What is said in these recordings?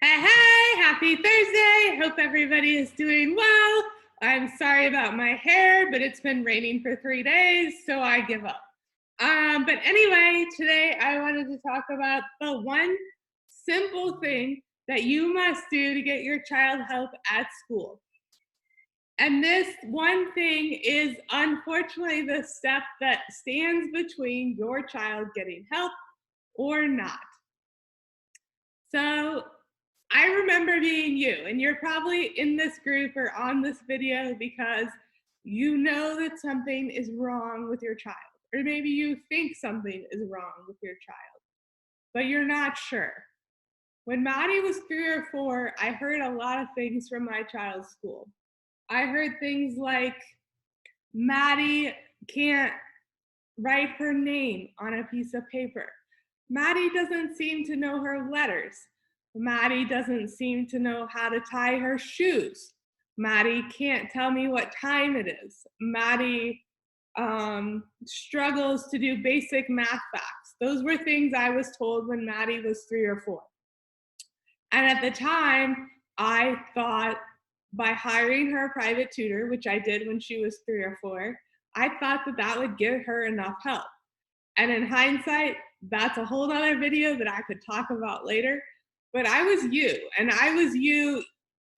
Hey, happy Thursday. Hope everybody is doing well. I'm sorry about my hair, but it's been raining for 3 days, so I give up. But anyway, today I wanted to talk about the one simple thing that you must do to get your child help at school. And this one thing is unfortunately the step that stands between your child getting help or not. So I remember being you, and you're probably in this group or on this video because you know that something is wrong with your child, or maybe you think something is wrong with your child, but you're not sure. When Maddie was 3 or 4, I heard a lot of things from my child's school. I heard things like, Maddie can't write her name on a piece of paper. Maddie doesn't seem to know her letters. Maddie doesn't seem to know how to tie her shoes. Maddie can't tell me what time it is. Maddie struggles to do basic math facts. Those were things I was told when Maddie was 3 or 4. And at the time, I thought by hiring her a private tutor, which I did when she was 3 or 4, I thought that that would give her enough help. And in hindsight, that's a whole other video that I could talk about later. But I was you, and I was you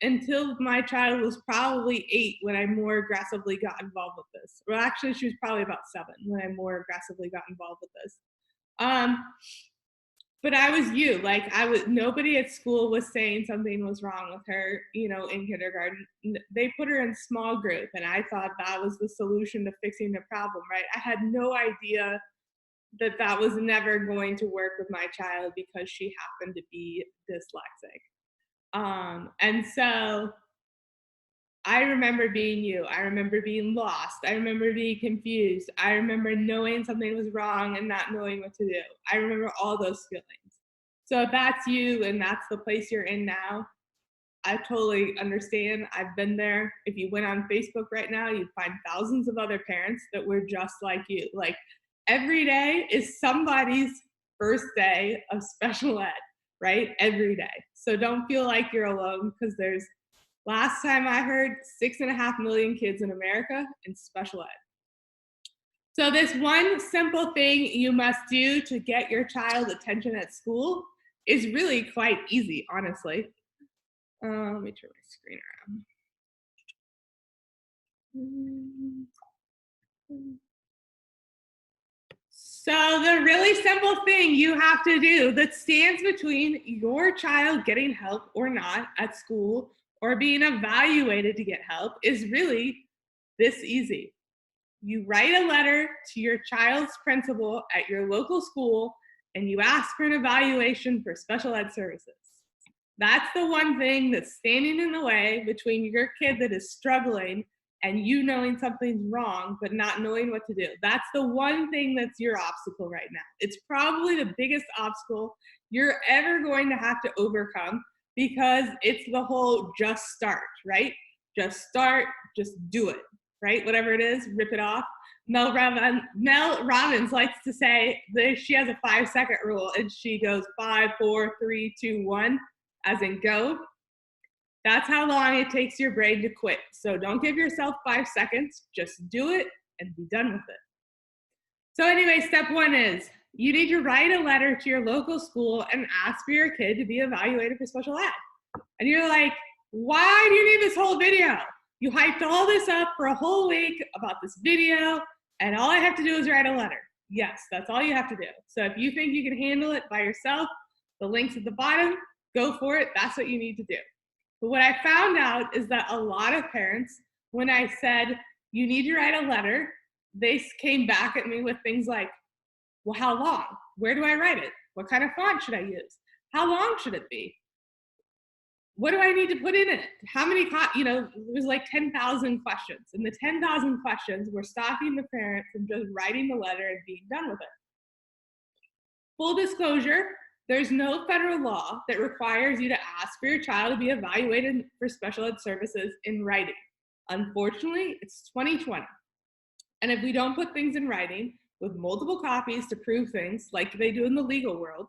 until my child was probably 8 when I more aggressively got involved with this. Well, actually, she was probably about 7 when I more aggressively got involved with this. But I was you. Like, nobody at school was saying something was wrong with her, in kindergarten. They put her in small group, and I thought that was the solution to fixing the problem, right? I had no idea that that was never going to work with my child because she happened to be dyslexic. And so I remember being you. I remember being lost. I remember being confused. I remember knowing something was wrong and not knowing what to do. I remember all those feelings. So if that's you and that's the place you're in now, I totally understand. I've been there. If you went on Facebook right now, you'd find thousands of other parents that were just like you. Like, every day is somebody's first day of special ed, right? Every day. So don't feel like you're alone, because last time I heard, 6.5 million kids in America in special ed. So this one simple thing you must do to get your child's attention at school is really quite easy, honestly. Let me turn my screen around. So the really simple thing you have to do that stands between your child getting help or not at school or being evaluated to get help is really this easy. You write a letter to your child's principal at your local school and you ask for an evaluation for special ed services. That's the one thing that's standing in the way between your kid that is struggling and you knowing something's wrong but not knowing what to do. That's the one thing that's your obstacle right now. It's probably the biggest obstacle you're ever going to have to overcome, because it's the whole just start, right? Just start, just do it, right? Whatever it is, rip it off. Mel Robbins likes to say that she has a 5-second rule, and she goes 5, 4, 3, 2, 1, as in go. That's how long it takes your brain to quit. So don't give yourself 5 seconds, just do it and be done with it. So anyway, step 1 is you need to write a letter to your local school and ask for your kid to be evaluated for special ed. And you're like, why do you need this whole video? You hyped all this up for a whole week about this video, and all I have to do is write a letter. Yes, that's all you have to do. So if you think you can handle it by yourself, the link's at the bottom, go for it. That's what you need to do. But what I found out is that a lot of parents, when I said, you need to write a letter, they came back at me with things like, well, how long? Where do I write it? What kind of font should I use? How long should it be? What do I need to put in it? How many, it was like 10,000 questions. And the 10,000 questions were stopping the parent from just writing the letter and being done with it. Full disclosure, there's no federal law that requires you to ask for your child to be evaluated for special ed services in writing. Unfortunately, it's 2020. And if we don't put things in writing with multiple copies to prove things like they do in the legal world,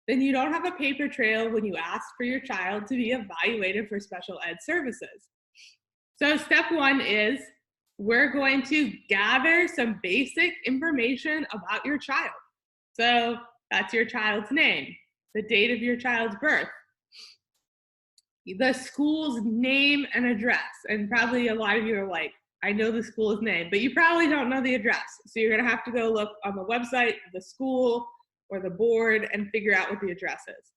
then you don't have a paper trail when you ask for your child to be evaluated for special ed services. So step one is we're going to gather some basic information about your child. So that's your child's name, the date of your child's birth, the school's name and address. And probably a lot of you are like, I know the school's name, but you probably don't know the address. So you're gonna have to go look on the website, the school, or the board and figure out what the address is.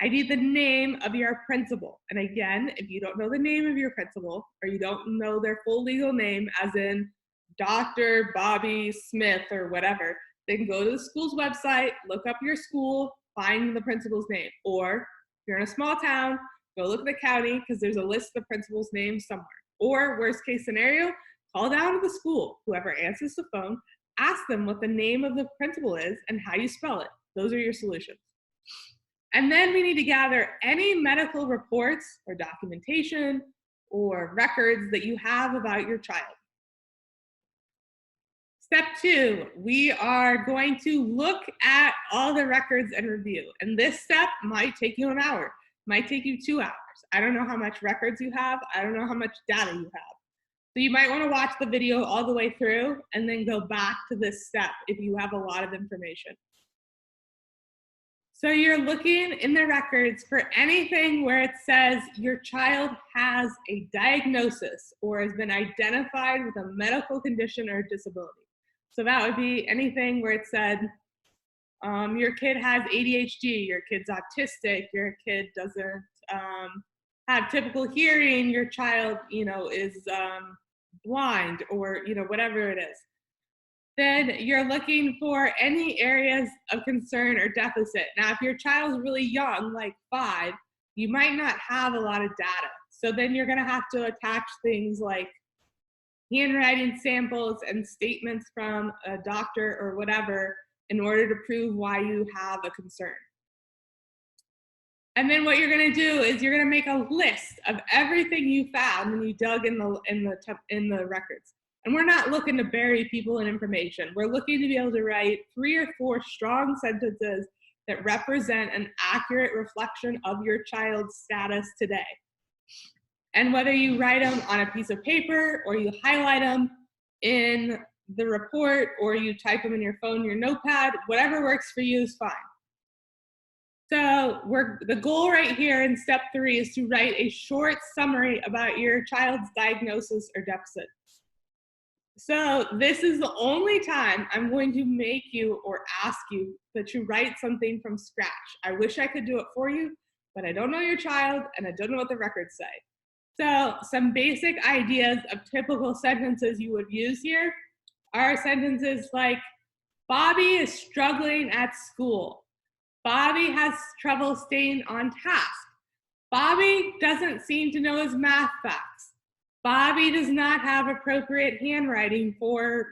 I need the name of your principal. And again, if you don't know the name of your principal or you don't know their full legal name, as in Dr. Bobby Smith or whatever, then go to the school's website, look up your school, find the principal's name. Or if you're in a small town, go look at the county because there's a list of the principal's names somewhere. Or worst case scenario, call down to the school. Whoever answers the phone, ask them what the name of the principal is and how you spell it. Those are your solutions. And then we need to gather any medical reports or documentation or records that you have about your child. Step two, we are going to look at all the records and review. And this step might take you an hour, might take you 2 hours. I don't know how much records you have. I don't know how much data you have. So you might want to watch the video all the way through and then go back to this step if you have a lot of information. So you're looking in the records for anything where it says your child has a diagnosis or has been identified with a medical condition or disability. So that would be anything where it said your kid has ADHD, your kid's autistic, your kid doesn't have typical hearing, your child, is blind, or whatever it is. Then you're looking for any areas of concern or deficit. Now, if your child's really young, like 5, you might not have a lot of data. So then you're gonna have to attach things like handwriting samples and statements from a doctor or whatever in order to prove why you have a concern. And then what you're gonna do is you're gonna make a list of everything you found when you dug in the records. And we're not looking to bury people in information. We're looking to be able to write 3 or 4 strong sentences that represent an accurate reflection of your child's status today. And whether you write them on a piece of paper or you highlight them in the report or you type them in your phone, your notepad, whatever works for you is fine. So the goal right here in step 3 is to write a short summary about your child's diagnosis or deficit. So this is the only time I'm going to make you or ask you that you write something from scratch. I wish I could do it for you, but I don't know your child and I don't know what the records say. So some basic ideas of typical sentences you would use here are sentences like, Bobby is struggling at school. Bobby has trouble staying on task. Bobby doesn't seem to know his math facts. Bobby does not have appropriate handwriting for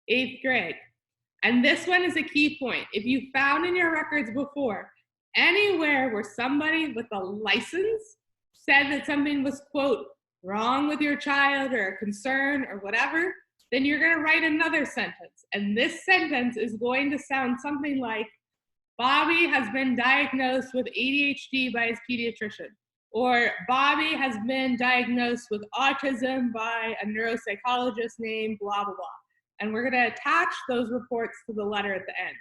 8th grade. And this one is a key point. If you found in your records before, anywhere where somebody with a license said that something was, quote, wrong with your child or a concern or whatever, then you're gonna write another sentence. And this sentence is going to sound something like, Bobby has been diagnosed with ADHD by his pediatrician. Or Bobby has been diagnosed with autism by a neuropsychologist named blah, blah, blah. And we're gonna attach those reports to the letter at the end.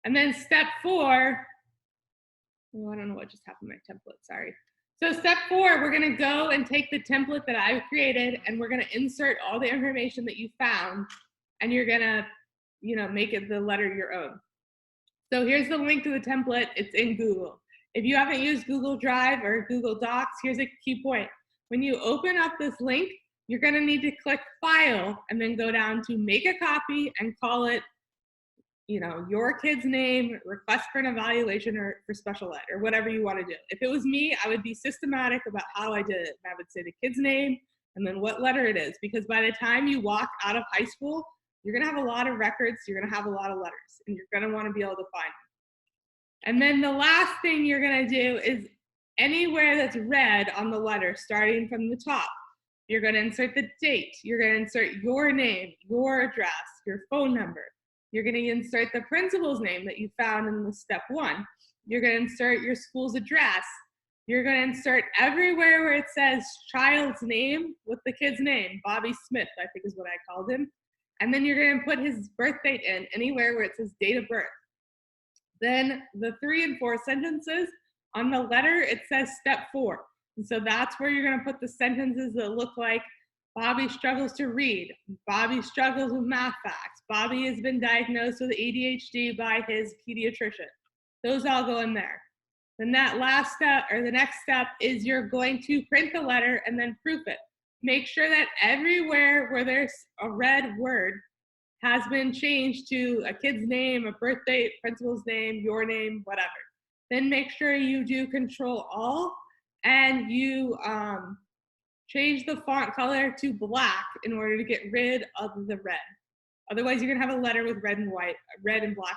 And then step 4, I don't know what just happened to my template, sorry. So step 4, we're gonna go and take the template that I've created and we're gonna insert all the information that you found and you're gonna, make it the letter your own. So here's the link to the template, it's in Google. If you haven't used Google Drive or Google Docs, here's a key point. When you open up this link, you're gonna need to click File and then go down to Make a Copy and call it, your kid's name, Request for an Evaluation or for Special Ed, or whatever you wanna do. If it was me, I would be systematic about how I did it. I would say the kid's name and then what letter it is, because by the time you walk out of high school, you're gonna have a lot of records, you're gonna have a lot of letters, and you're gonna wanna be able to find them. And then the last thing you're gonna do is anywhere that's red on the letter, starting from the top, you're gonna insert the date, you're gonna insert your name, your address, your phone number. You're gonna insert the principal's name that you found in the step 1. You're going to insert your school's address. You're going to insert everywhere where it says child's name with the kid's name. Bobby Smith, I think is what I called him. And then you're going to put his birth date in anywhere where it says date of birth. Then the 3 and 4 sentences, on the letter, it says step 4. And so that's where you're going to put the sentences that look like Bobby struggles to read. Bobby struggles with math facts. Bobby has been diagnosed with ADHD by his pediatrician. Those all go in there. Then that last step, or the next step, is you're going to print the letter and then proof it. Make sure that everywhere where there's a red word has been changed to a kid's name, a birth date, principal's name, your name, whatever. Then make sure you do Control All and you change the font color to black in order to get rid of the red. Otherwise, you're gonna have a letter with red and black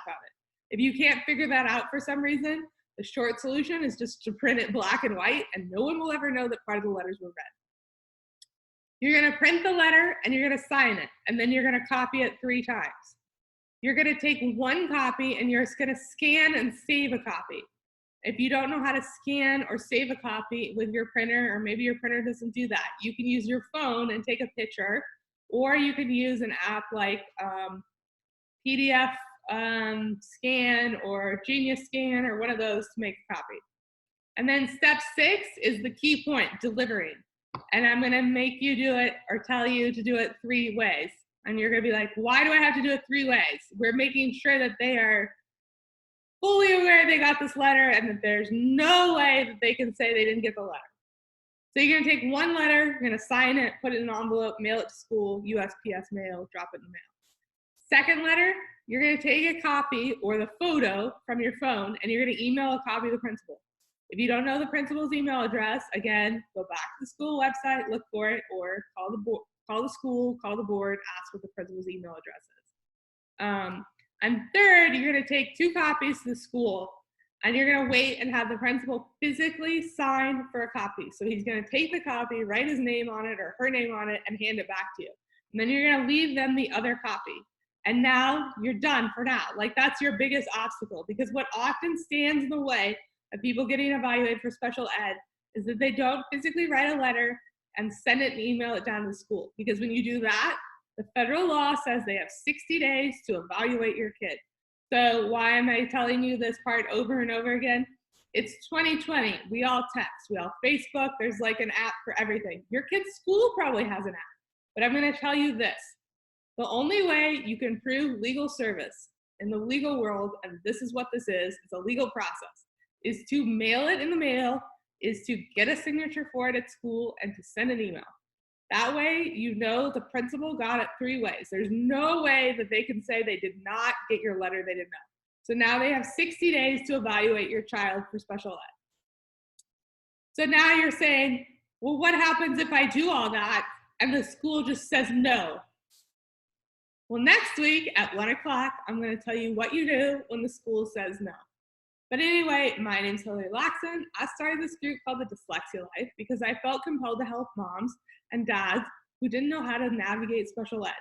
on it. If you can't figure that out for some reason, the short solution is just to print it black and white, and no one will ever know that part of the letters were red. You're gonna print the letter and you're gonna sign it, and then you're gonna copy it 3 times. You're gonna take one copy and you're just gonna scan and save a copy. If you don't know how to scan or save a copy with your printer, or maybe your printer doesn't do that, you can use your phone and take a picture, or you can use an app like PDF Scan or Genius Scan or one of those to make a copy. And then step 6 is the key point, delivering. And I'm gonna make you do it or tell you to do it 3 ways. And you're gonna be like, why do I have to do it 3 ways? We're making sure that they are fully aware they got this letter and that there's no way that they can say they didn't get the letter. So you're gonna take one letter, you're gonna sign it, put it in an envelope, mail it to school, USPS mail, drop it in the mail. Second letter, you're gonna take a copy or the photo from your phone and you're gonna email a copy to the principal. If you don't know the principal's email address, again, go back to the school website, look for it, or call the school, call the board, ask what the principal's email address is. And third, you're gonna take 2 copies to the school and you're gonna wait and have the principal physically sign for a copy. So he's gonna take the copy, write his name on it or her name on it, and hand it back to you. And then you're gonna leave them the other copy. And now you're done for now. Like, that's your biggest obstacle, because what often stands in the way of people getting evaluated for special ed is that they don't physically write a letter and send it and email it down to the school. Because when you do that, the federal law says they have 60 days to evaluate your kid. So why am I telling you this part over and over again? It's 2020. We all text, we all Facebook. There's like an app for everything. Your kid's school probably has an app. But I'm going to tell you this. The only way you can prove legal service in the legal world, and this is what this is, it's a legal process, is to mail it in the mail, is to get a signature for it at school, and to send an email. That way, you know the principal got it 3 ways. There's no way that they can say they did not get your letter, they didn't know. So now they have 60 days to evaluate your child for special ed. So now you're saying, well, what happens if I do all that and the school just says no? Well, next week at 1 o'clock, I'm going to tell you what you do when the school says no. But anyway, my name's Hillary Laxon. I started this group called the Dyslexia Life because I felt compelled to help moms and dads who didn't know how to navigate special ed.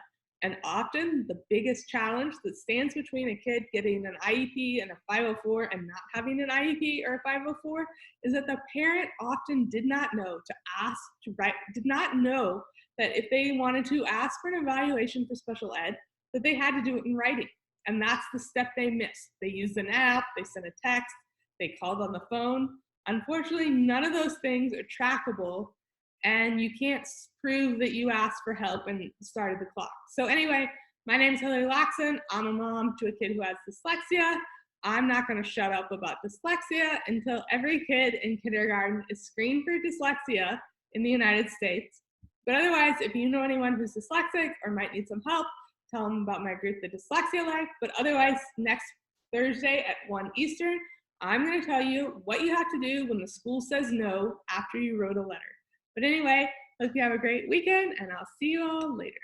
And often the biggest challenge that stands between a kid getting an IEP and a 504 and not having an IEP or a 504 is that the parent often did not know to ask to write, did not know that if they wanted to ask for an evaluation for special ed, that they had to do it in writing. And that's the step they missed. They used an app, they sent a text, they called on the phone. Unfortunately, none of those things are trackable, and you can't prove that you asked for help and started the clock. So anyway, my name is Hillary Laxon. I'm a mom to a kid who has dyslexia. I'm not going to shut up about dyslexia until every kid in kindergarten is screened for dyslexia in the United States. But otherwise, if you know anyone who's dyslexic or might need some help, tell them about my group, the Dyslexia Life. But otherwise, next Thursday at 1 Eastern, I'm going to tell you what you have to do when the school says no after you wrote a letter. But anyway, hope you have a great weekend, and I'll see you all later.